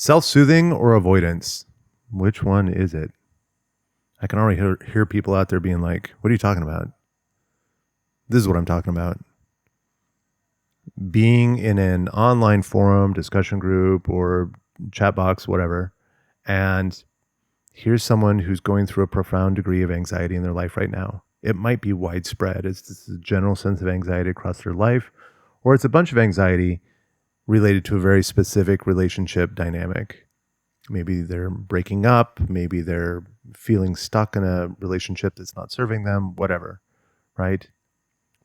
Self-soothing or avoidance? Which one is it? I can already hear people out there being like, what are you talking about? This is what I'm talking about. Being in an online forum, discussion group, or chat box, whatever, and here's someone who's going through a profound degree of anxiety in their life right now. It might be widespread. It's just a general sense of anxiety across their life, or it's a bunch of anxiety related to a very specific relationship dynamic. Maybe they're breaking up, maybe they're feeling stuck in a relationship that's not serving them, whatever, right?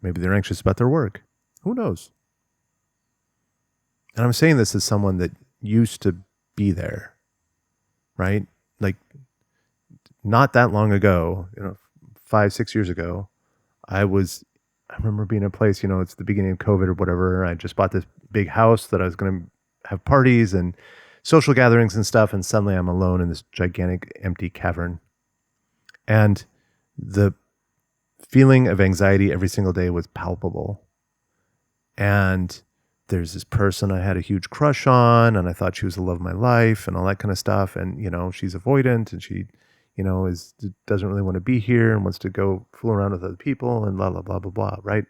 Maybe they're anxious about their work. Who knows? And I'm saying this as someone that used to be there, right? Like not that long ago, 5-6 years ago, I remember being in a place, it's the beginning of COVID or whatever. I just bought this big house that I was going to have parties and social gatherings and stuff. And suddenly I'm alone in this gigantic empty cavern. And the feeling of anxiety every single day was palpable. And there's this person I had a huge crush on, and I thought she was the love of my life and all that kind of stuff. And, she's avoidant and she, doesn't really want to be here and wants to go fool around with other people and blah, blah, blah, blah, blah, right?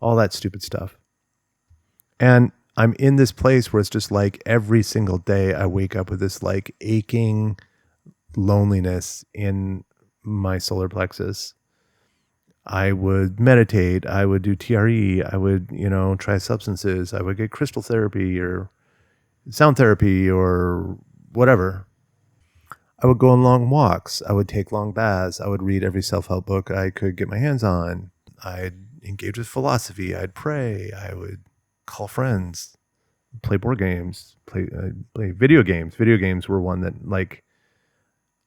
All that stupid stuff. And I'm in this place where it's just like every single day I wake up with this like aching loneliness in my solar plexus. I would meditate, I would do TRE, I would, try substances, I would get crystal therapy or sound therapy or whatever. I would go on long walks, I would take long baths, I would read every self-help book I could get my hands on. I'd engage with philosophy, I'd pray, I would call friends, play board games, play video games. Video games were one that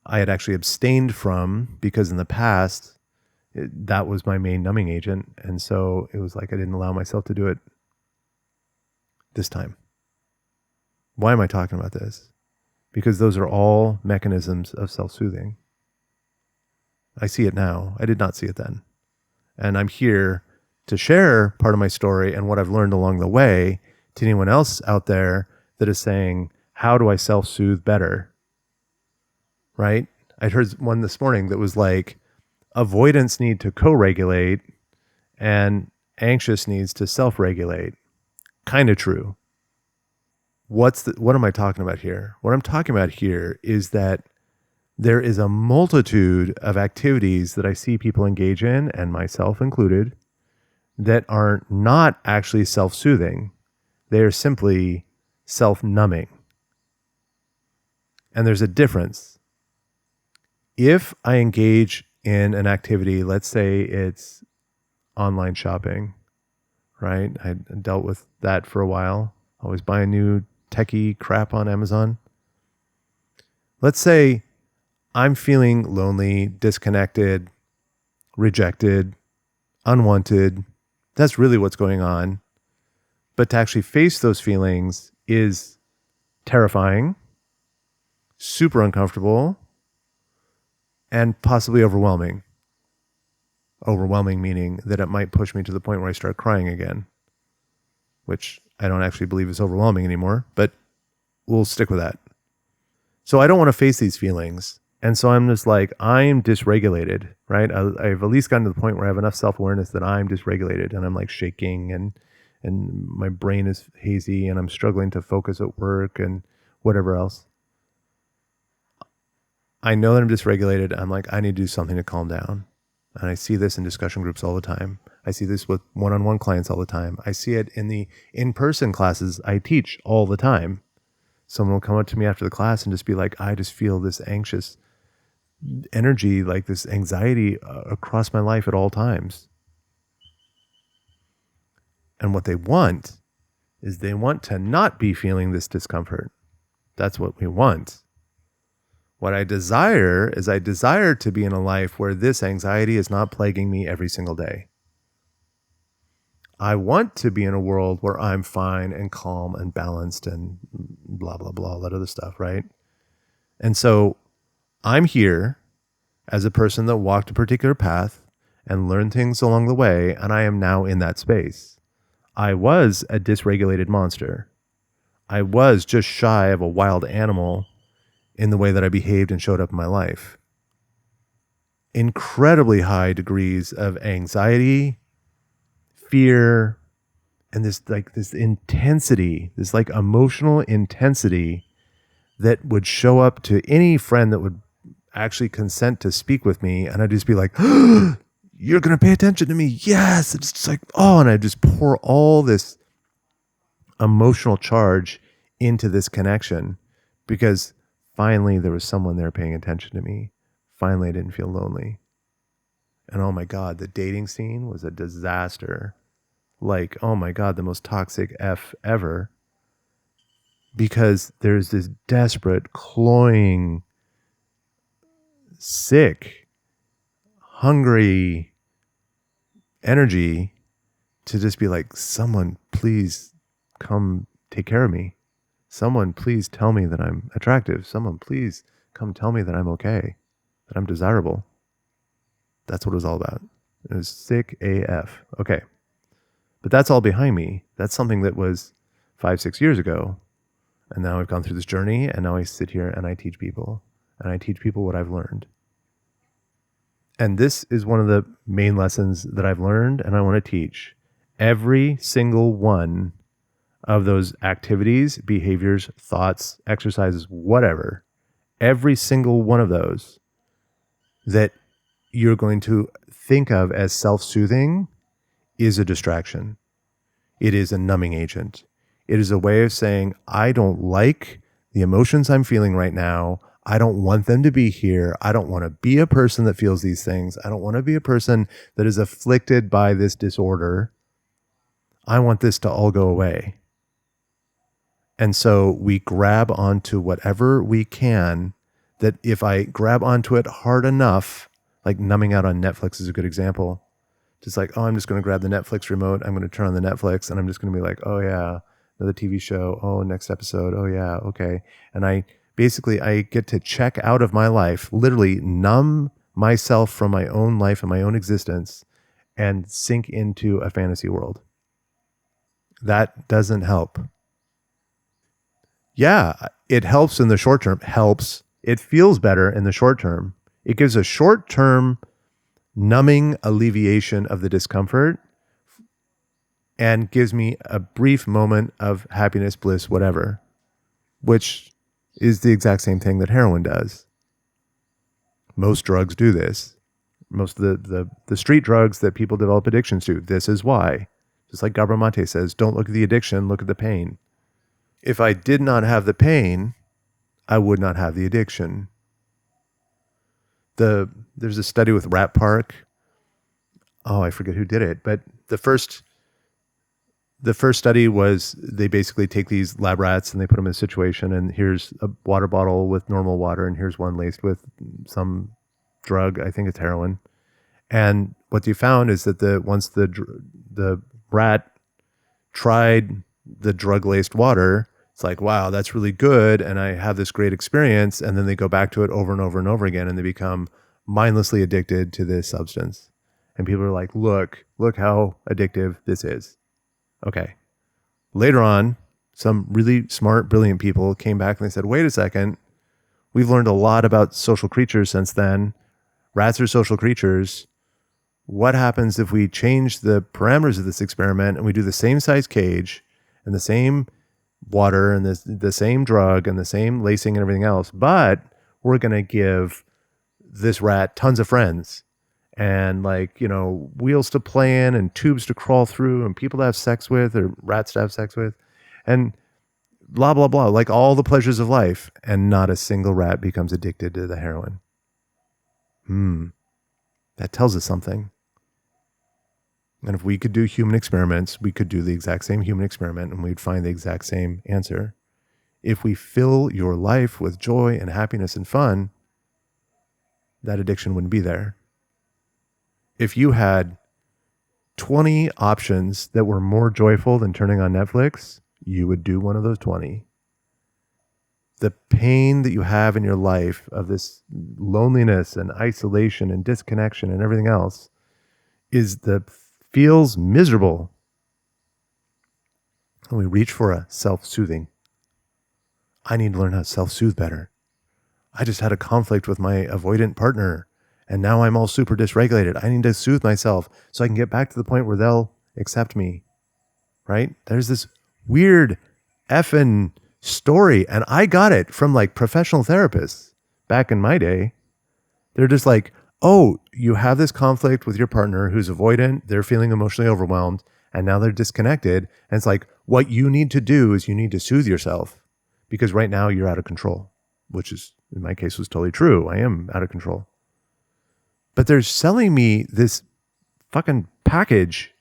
I had actually abstained from because in the past, that was my main numbing agent. And so it was like I didn't allow myself to do it this time. Why am I talking about this? Because those are all mechanisms of self-soothing. I see it now. I did not see it then. And I'm here to share part of my story and what I've learned along the way to anyone else out there that is saying, how do I self-soothe better? Right? I heard one this morning that was like, avoidance need to co-regulate and anxious needs to self-regulate. Kind of true. What am I talking about here? What I'm talking about here is that there is a multitude of activities that I see people engage in, and myself included, that are not actually self-soothing. They are simply self-numbing. And there's a difference. If I engage in an activity, let's say it's online shopping, right? I dealt with that for a while. Always buying new techie crap on Amazon. Let's say I'm feeling lonely, disconnected, rejected, unwanted. That's really what's going on. But to actually face those feelings is terrifying, super uncomfortable, and possibly overwhelming. Overwhelming meaning that it might push me to the point where I start crying again, which I don't actually believe is overwhelming anymore, but we'll stick with that. So I don't want to face these feelings. And so I'm just like, I'm dysregulated, right? I've at least gotten to the point where I have enough self-awareness that I'm dysregulated and I'm like shaking and my brain is hazy and I'm struggling to focus at work and whatever else. I know that I'm dysregulated. I'm like, I need to do something to calm down. And I see this in discussion groups all the time. I see this with one-on-one clients all the time. I see it in the in-person classes I teach all the time. Someone will come up to me after the class and just be like, I just feel this anxious energy, like this anxiety across my life at all times. And what they want is they want to not be feeling this discomfort. That's what we want. What I desire is I desire to be in a life where this anxiety is not plaguing me every single day. I want to be in a world where I'm fine and calm and balanced and blah, blah, blah, all that other stuff, right? And so I'm here as a person that walked a particular path and learned things along the way, and I am now in that space. I was a dysregulated monster. I was just shy of a wild animal in the way that I behaved and showed up in my life. Incredibly high degrees of anxiety, fear, and this intensity, this like emotional intensity that would show up to any friend that would actually consent to speak with me. And I'd just be like, you're going to pay attention to me. Yes. It's just like, oh, and I just pour all this emotional charge into this connection because finally there was someone there paying attention to me. Finally, I didn't feel lonely. And oh my God, the dating scene was a disaster. Like, oh my God, the most toxic F ever. Because there's this desperate, cloying, sick, hungry energy to just be like, someone please come take care of me. Someone please tell me that I'm attractive. Someone please come tell me that I'm okay, that I'm desirable. That's what it was all about. It was sick AF. Okay. But that's all behind me. That's something that was 5-6 years ago. And now I've gone through this journey, and now I sit here and I teach people. And I teach people what I've learned. And this is one of the main lessons that I've learned and I want to teach. Every single one of those activities, behaviors, thoughts, exercises, whatever, every single one of those that you're going to think of as self-soothing is a distraction. It is a numbing agent. It is a way of saying, I don't like the emotions I'm feeling right now. I don't want them to be here. I don't want to be a person that feels these things. I don't want to be a person that is afflicted by this disorder. I want this to all go away. And so we grab onto whatever we can, that if I grab onto it hard enough, like numbing out on Netflix is a good example. Just like, oh, I'm just going to grab the Netflix remote. I'm going to turn on the Netflix and I'm just going to be like, oh yeah, another TV show. Oh, next episode. Oh yeah. Okay. And I get to check out of my life, literally numb myself from my own life and my own existence and sink into a fantasy world. That doesn't help. Yeah, it helps in the short term. Helps. It feels better in the short term. It gives a short term numbing alleviation of the discomfort and gives me a brief moment of happiness, bliss, whatever, which is the exact same thing that heroin does. Most drugs do this. Most of the street drugs that people develop addictions to, this is why. Just like Gabor Mate says, don't look at the addiction, look at the pain. If I did not have the pain, I would not have the addiction. There's a study with Rat Park. Oh, I forget who did it, but the first study was they basically take these lab rats and they put them in a situation, and here's a water bottle with normal water, and here's one laced with some drug. I think it's heroin. And what you found is that once the rat tried the drug laced water, it's like, wow, that's really good, and I have this great experience. And then they go back to it over and over and over again, and they become mindlessly addicted to this substance. And people are like, look how addictive this is. Okay. Later on, some really smart, brilliant people came back and they said, wait a second, we've learned a lot about social creatures since then. Rats are social creatures. What happens if we change the parameters of this experiment and we do the same size cage and the same water and the same drug and the same lacing and everything else, but we're going to give this rat tons of friends and wheels to play in and tubes to crawl through and people to have sex with or rats to have sex with and blah, blah, blah, like all the pleasures of life, and not a single rat becomes addicted to the heroin. That tells us something. And if we could do human experiments, we could do the exact same human experiment and we'd find the exact same answer. If we fill your life with joy and happiness and fun, that addiction wouldn't be there. If you had 20 options that were more joyful than turning on Netflix, you would do one of those 20. The pain that you have in your life of this loneliness and isolation and disconnection and everything else feels miserable. And we reach for a self-soothing. I need to learn how to self-soothe better. I just had a conflict with my avoidant partner and now I'm all super dysregulated. I need to soothe myself so I can get back to the point where they'll accept me, right? There's this weird effing story. And I got it from like professional therapists back in my day. They're just like, oh, you have this conflict with your partner who's avoidant. They're feeling emotionally overwhelmed and now they're disconnected. And it's like, what you need to do is you need to soothe yourself because right now you're out of control, which is in my case was totally true. I am out of control. But they're selling me this fucking package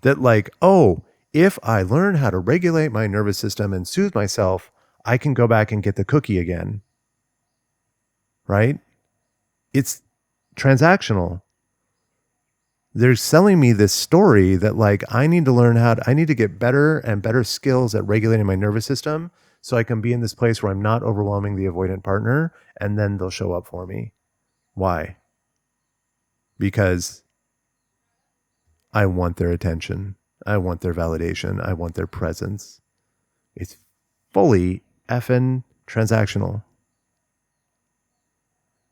that like, oh, if I learn how to regulate my nervous system and soothe myself, I can go back and get the cookie again. Right? It's transactional. They're selling me this story that like I need to learn I need to get better and better skills at regulating my nervous system so I can be in this place where I'm not overwhelming the avoidant partner and then they'll show up for me. Why? Because I want their attention. I want their validation. I want their presence. It's fully effing transactional.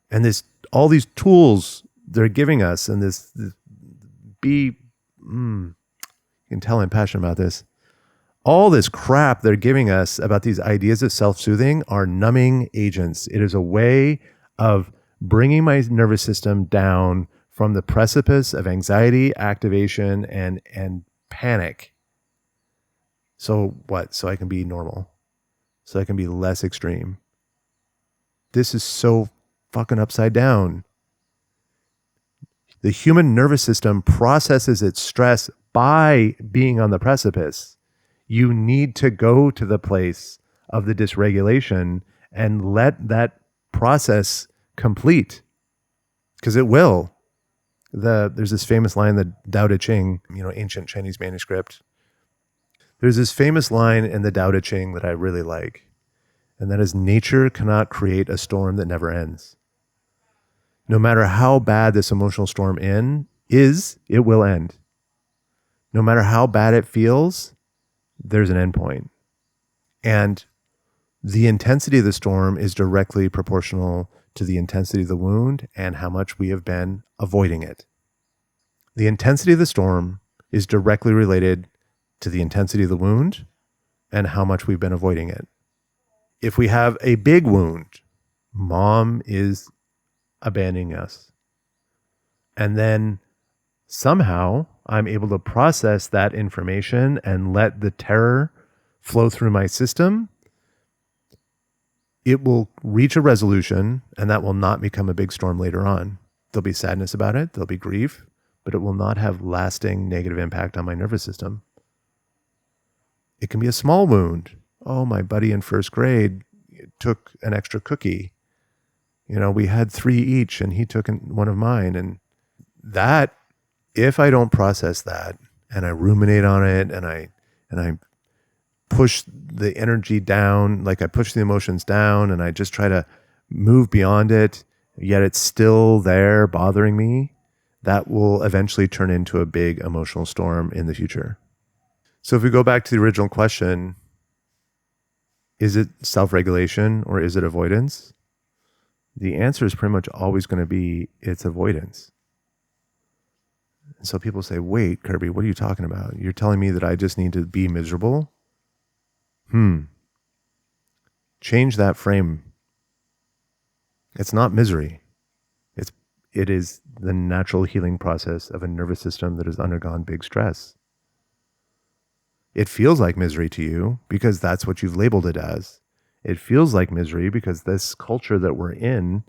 And all these tools they're giving us and you can tell I'm passionate about this. All this crap they're giving us about these ideas of self-soothing are numbing agents. It is a way of bringing my nervous system down from the precipice of anxiety, activation, and panic. So what? So I can be normal. So I can be less extreme. This is so fucking upside down. The human nervous system processes its stress by being on the precipice. You need to go to the place of the dysregulation and let that process complete because it will. There's this famous line, the Tao Te Ching, ancient Chinese manuscript. There's this famous line in the Tao Te Ching that I really like, and that is, nature cannot create a storm that never ends. No matter how bad this emotional storm is, it will end. No matter how bad it feels, there's an end point. And the intensity of the storm is directly proportional to the intensity of the wound and how much we have been avoiding it. The intensity of the storm is directly related to the intensity of the wound and how much we've been avoiding it. If we have a big wound, mom is abandoning us. And then somehow I'm able to process that information and let the terror flow through my system. It will reach a resolution and that will not become a big storm later on. There'll be sadness about it. There'll be grief, but it will not have lasting negative impact on my nervous system. It can be a small wound. Oh, my buddy in first grade took an extra cookie. We had 3 each and he took one of mine. And that, if I don't process that and I ruminate on it and I push the energy down, like I push the emotions down and I just try to move beyond it, yet it's still there bothering me, that will eventually turn into a big emotional storm in the future. So if we go back to the original question, is it self-regulation or is it avoidance? The answer is pretty much always going to be it's avoidance. And so people say, wait, Kirby, what are you talking about? You're telling me that I just need to be miserable? Change that frame. It's not misery. It is the natural healing process of a nervous system that has undergone big stress. It feels like misery to you because that's what you've labeled it as. It feels like misery because this culture that we're in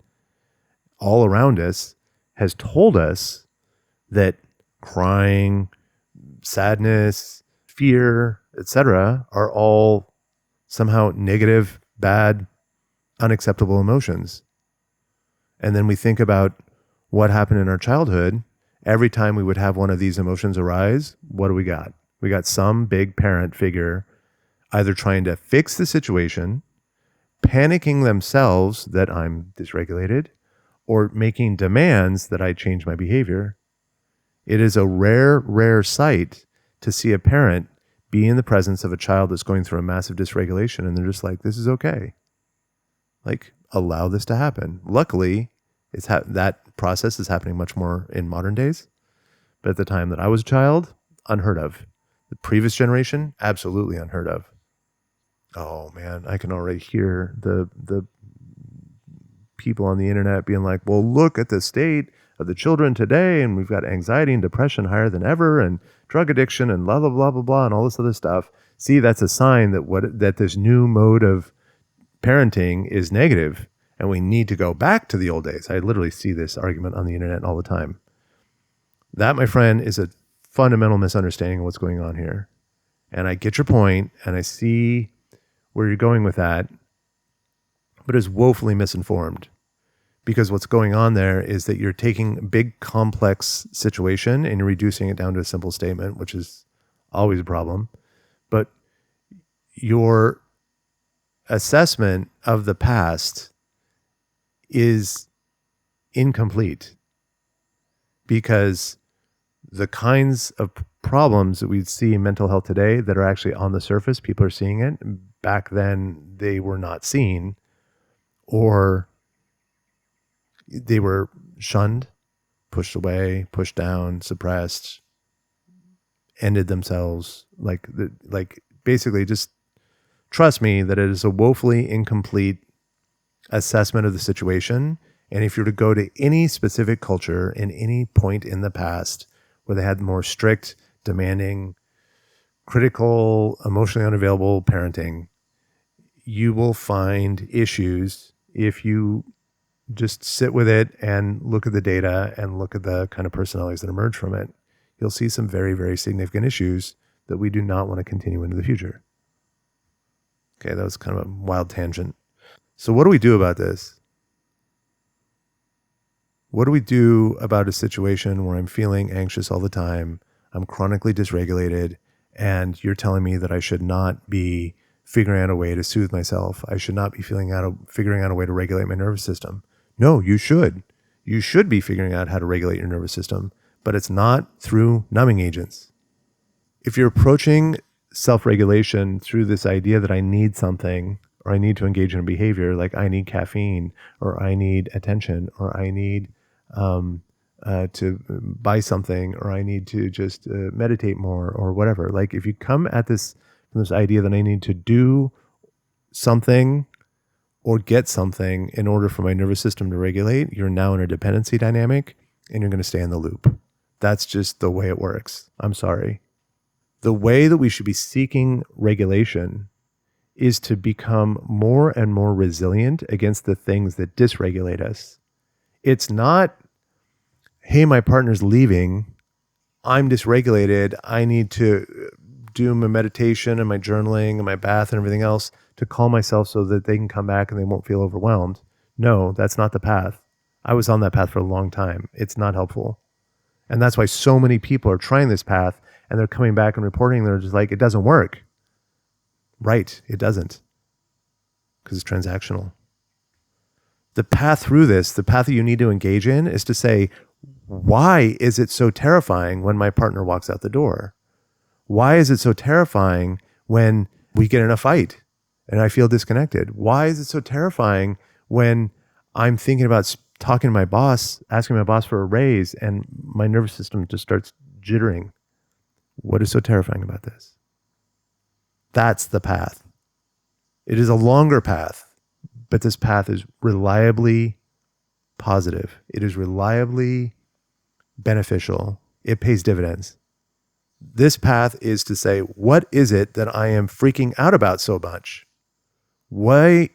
all around us has told us that crying, sadness, fear, etc. are all somehow negative, bad, unacceptable emotions. And then we think about what happened in our childhood. Every time we would have one of these emotions arise, what do we got? We got some big parent figure either trying to fix the situation, panicking themselves that I'm dysregulated, or making demands that I change my behavior. It is a rare, rare sight to see a parent be in the presence of a child that's going through a massive dysregulation, and they're just like, this is okay. Like, allow this to happen. Luckily, that process is happening much more in modern days. But at the time that I was a child, unheard of. The previous generation, absolutely unheard of. Oh man, I can already hear the people on the internet being like, well, look at the state of the children today, and we've got anxiety and depression higher than ever, and drug addiction, and blah blah blah blah blah, and all this other stuff. See, that's a sign that this new mode of parenting is negative, and we need to go back to the old days. I literally see this argument on the internet all the time. That, my friend, is a fundamental misunderstanding of what's going on here. And I get your point, and I see where you're going with that, but it's woefully misinformed. Because what's going on there is that you're taking a big complex situation and you're reducing it down to a simple statement, which is always a problem. But your assessment of the past is incomplete, because the kinds of problems that we see in mental health today that are actually on the surface, people are seeing it. Back then, they were not seen, or they were shunned, pushed away, pushed down, suppressed, ended themselves. Like basically, just trust me that it is a woefully incomplete assessment of the situation. And if you were to go to any specific culture in any point in the past where they had more strict, demanding, critical, emotionally unavailable parenting, you will find issues if you just sit with it and look at the data and look at the kind of personalities that emerge from it. You'll see some very, very significant issues that we do not want to continue into the future. Okay, that was kind of a wild tangent. So what do we do about this? What do we do about a situation where I'm feeling anxious all the time, I'm chronically dysregulated, and you're telling me that I should not be figuring out a way to soothe myself? I should not be figuring out a way to regulate my nervous system. No, you should. You should be figuring out how to regulate your nervous system, but it's not through numbing agents. If you're approaching self-regulation through this idea that I need something, or I need to engage in a behavior, like I need caffeine, or I need attention, or I need to buy something, or I need to just meditate more, or whatever. Like, if you come at this from this idea that I need to do something or get something in order for my nervous system to regulate, you're now in a dependency dynamic, and you're going to stay in the loop. That's just the way it works. I'm sorry. The way that we should be seeking regulation is to become more and more resilient against the things that dysregulate us. It's not, hey, my partner's leaving, I'm dysregulated, I need to do my meditation and my journaling and my bath and everything else to calm myself so that they can come back and they won't feel overwhelmed. No, that's not the path. I was on that path for a long time. It's not helpful. And that's why so many people are trying this path, and they're coming back and reporting, they're just like, it doesn't work. Right, it doesn't. Because it's transactional. The path through this, the path that you need to engage in, is to say, why is it so terrifying when my partner walks out the door? Why is it so terrifying when we get in a fight and I feel disconnected? Why is it so terrifying when I'm thinking about talking to my boss, asking my boss for a raise, and my nervous system just starts jittering? What is so terrifying about this? That's the path. It is a longer path, but this path is reliably positive. It is reliably beneficial. It pays dividends. This path is to say, what is it that I am freaking out about so much? Why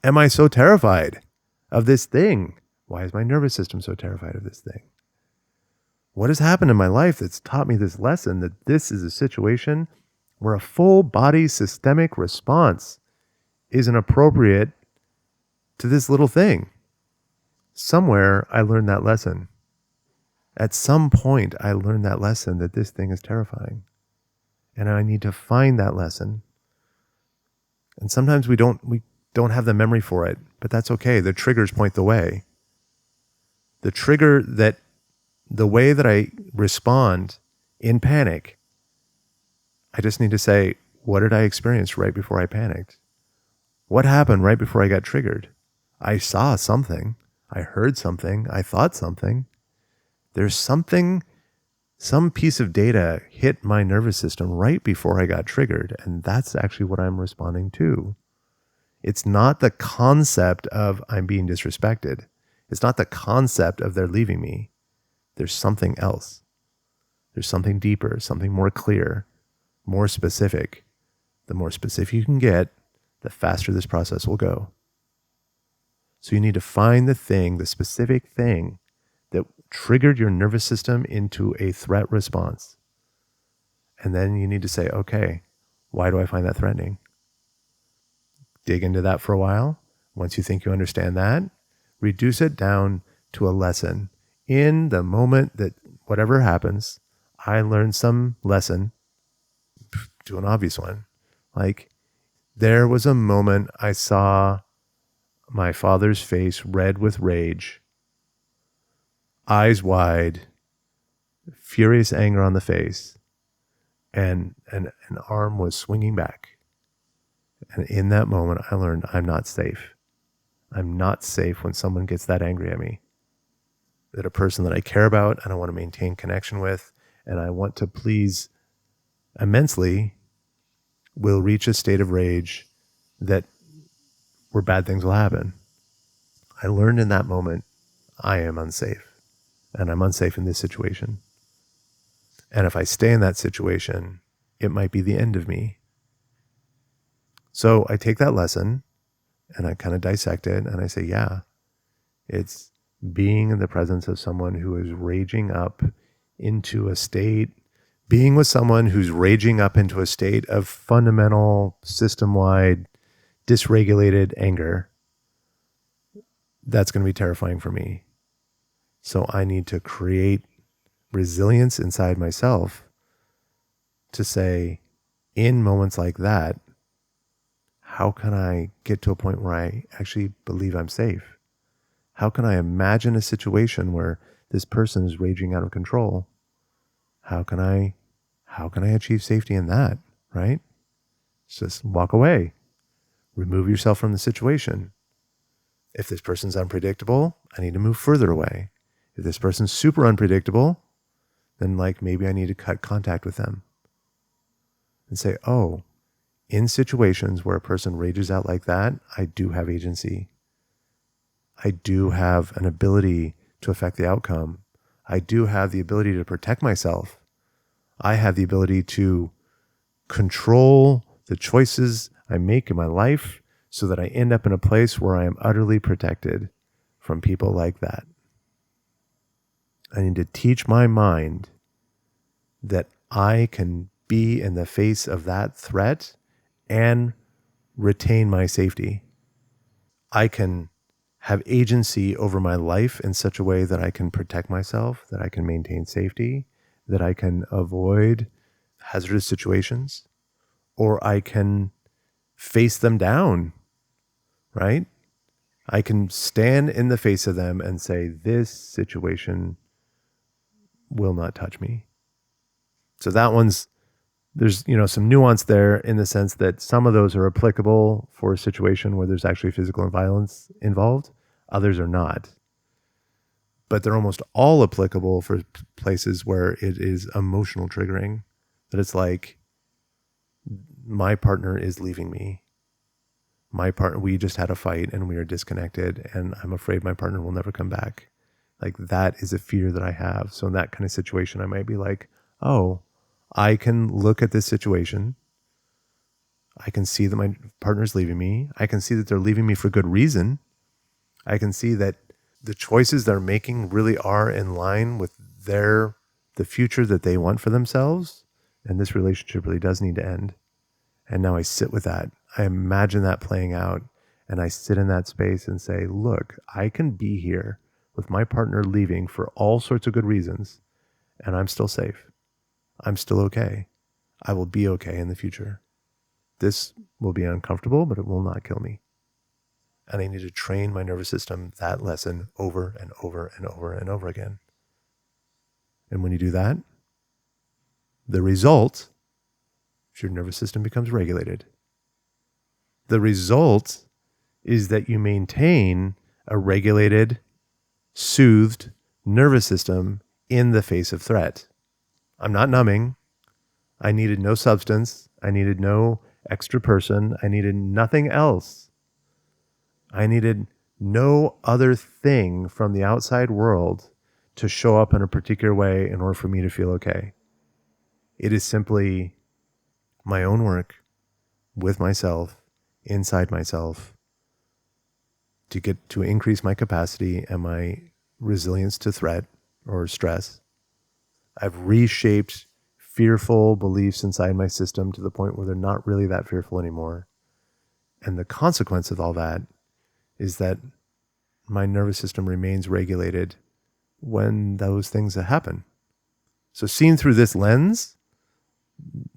am I so terrified of this thing? Why is my nervous system so terrified of this thing? What has happened in my life that's taught me this lesson, that this is a situation where a full body systemic response isn't appropriate to this little thing? Somewhere I learned that lesson. At some point I learned that lesson, that this thing is terrifying. And I need to find that lesson. And sometimes we don't have the memory for it, but that's okay. The triggers point the way. The way that I respond in panic, I just need to say, what did I experience right before I panicked? What happened right before I got triggered? I saw something. I heard something. I thought something. There's something, some piece of data hit my nervous system right before I got triggered. And that's actually what I'm responding to. It's not the concept of I'm being disrespected. It's not the concept of they're leaving me. There's something else. There's something deeper, something more clear, more specific. The more specific you can get, the faster this process will go. So you need to find the thing, the specific thing that triggered your nervous system into a threat response. And then you need to say, okay, why do I find that threatening? Dig into that for a while. Once you think you understand that, reduce it down to a lesson. In the moment that whatever happens, I learned some lesson, do an obvious one. Like, there was a moment I saw my father's face red with rage, eyes wide, furious anger on the face, and an arm was swinging back. And in that moment, I learned I'm not safe. I'm not safe when someone gets that angry at me. That a person that I care about and I want to maintain connection with and I want to please immensely will reach a state of rage that where bad things will happen. I learned in that moment I am unsafe, and I'm unsafe in this situation. And if I stay in that situation, it might be the end of me. So I take that lesson and I kind of dissect it and I say, yeah, it's being in the presence of someone who is raging up into a state, being with someone who's raging up into a state of fundamental, system-wide, dysregulated anger. That's going to be terrifying for me. So I need to create resilience inside myself to say, in moments like that, how can I get to a point where I actually believe I'm safe? How can I imagine a situation where this person is raging out of control? How can I achieve safety in that, right? Just walk away. Remove yourself from the situation. If this person's unpredictable, I need to move further away. If this person's super unpredictable, then maybe I need to cut contact with them and say, oh, in situations where a person rages out like that, I do have agency. I do have an ability to affect the outcome. I do have the ability to protect myself. I have the ability to control the choices I make in my life so that I end up in a place where I am utterly protected from people like that. I need to teach my mind that I can be in the face of that threat and retain my safety. I can have agency over my life in such a way that I can protect myself, that I can maintain safety, that I can avoid hazardous situations, or I can face them down, right? I can stand in the face of them and say, this situation will not touch me. So that one's, there's, some nuance there in the sense that some of those are applicable for a situation where there's actually physical violence involved. Others are not. But they're almost all applicable for places where it is emotional triggering. That it's like, my partner is leaving me. My partner, we just had a fight and we are disconnected and I'm afraid my partner will never come back. Like, that is a fear that I have. So in that kind of situation, I might be like, oh, I can look at this situation. I can see that my partner's leaving me. I can see that they're leaving me for good reason. I can see that the choices they're making really are in line with the future that they want for themselves. And this relationship really does need to end. And now I sit with that. I imagine that playing out. And I sit in that space and say, look, I can be here with my partner leaving for all sorts of good reasons. And I'm still safe. I'm still okay. I will be okay in the future. This will be uncomfortable, but it will not kill me. And I need to train my nervous system that lesson over and over and over and over again. And when you do that, the result your nervous system becomes regulated. The result is that you maintain a regulated, soothed nervous system in the face of threat. I'm not numbing. I needed no substance. I needed no extra person. I needed nothing else. I needed no other thing from the outside world to show up in a particular way in order for me to feel okay. It is simply my own work with myself, inside myself, to get to increase my capacity and my resilience to threat or stress. I've reshaped fearful beliefs inside my system to the point where they're not really that fearful anymore. And the consequence of all that is that my nervous system remains regulated when those things happen. So seen through this lens,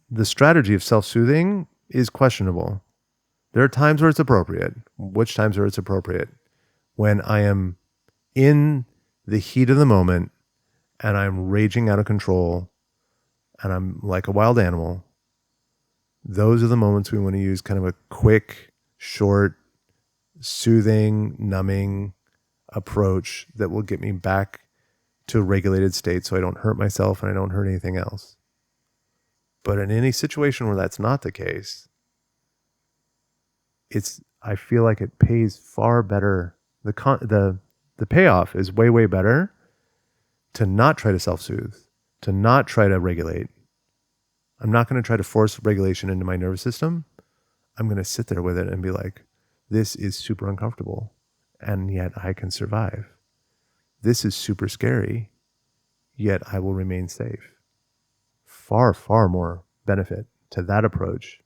the strategy of self-soothing is questionable. There are times where it's appropriate. Which times are it's appropriate? When I am in the heat of the moment and I'm raging out of control and I'm like a wild animal. Those are the moments we want to use kind of a quick, short, soothing, numbing approach that will get me back to a regulated state so I don't hurt myself and I don't hurt anything else. But in any situation where that's not the case, I feel like it pays far better. The payoff is way, way better to not try to self-soothe, to not try to regulate. I'm not going to try to force regulation into my nervous system. I'm going to sit there with it and be like, this is super uncomfortable, and yet I can survive. This is super scary, yet I will remain safe. Far, far more benefit to that approach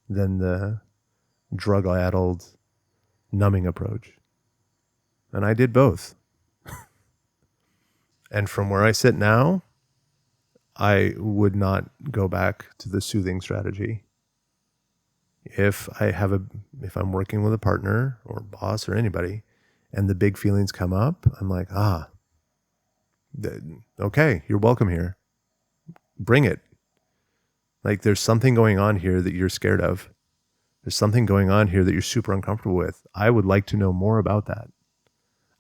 than the drug-addled numbing approach. And I did both. And from where I sit now, I would not go back to the soothing strategy. If I'm working with a partner or boss or anybody, and the big feelings come up, I'm like, okay, you're welcome here. Bring it. Like there's something going on here that you're scared of. There's something going on here that you're super uncomfortable with. I would like to know more about that.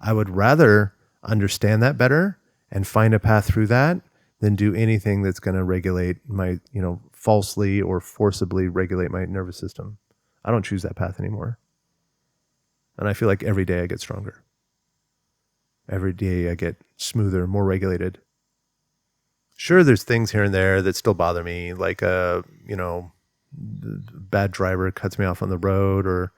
I would rather understand that better and find a path through that than do anything that's going to regulate my, falsely or forcibly regulate my nervous system. I don't choose that path anymore. And I feel like every day I get stronger. Every day I get smoother, more regulated. Sure, there's things here and there that still bother me, like bad driver cuts me off on the road, or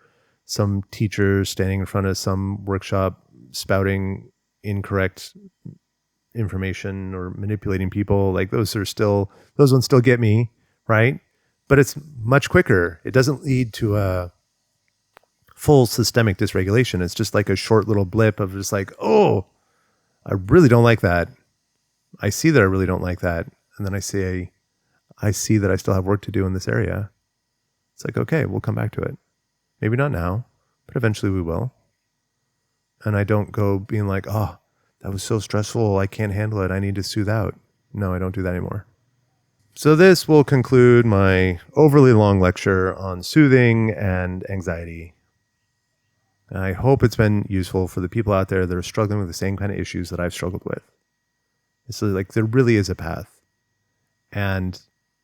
some teacher standing in front of some workshop spouting incorrect information or manipulating people. Like those ones still get me, right? But it's much quicker. It doesn't lead to a full systemic dysregulation. It's just like a short little blip of just like, oh, I really don't like that. I see that I really don't like that. And then I see that I still have work to do in this area. It's like, okay, we'll come back to it. Maybe not now, but eventually we will. And I don't go being like, oh, that was so stressful. I can't handle it. I need to soothe out. No, I don't do that anymore. So this will conclude my overly long lecture on soothing and anxiety. I hope it's been useful for the people out there that are struggling with the same kind of issues that I've struggled with. So like there really is a path. And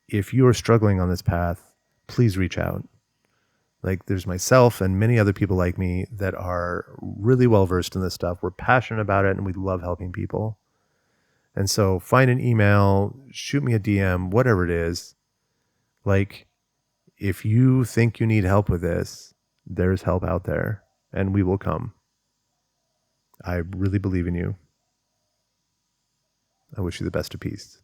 if you are struggling on this path, please reach out. Like there's myself and many other people like me that are really well versed in this stuff. We're passionate about it and we love helping people. And so find an email, shoot me a DM, whatever it is. Like if you think you need help with this, there's help out there and we will come. I really believe in you. I wish you the best of peace.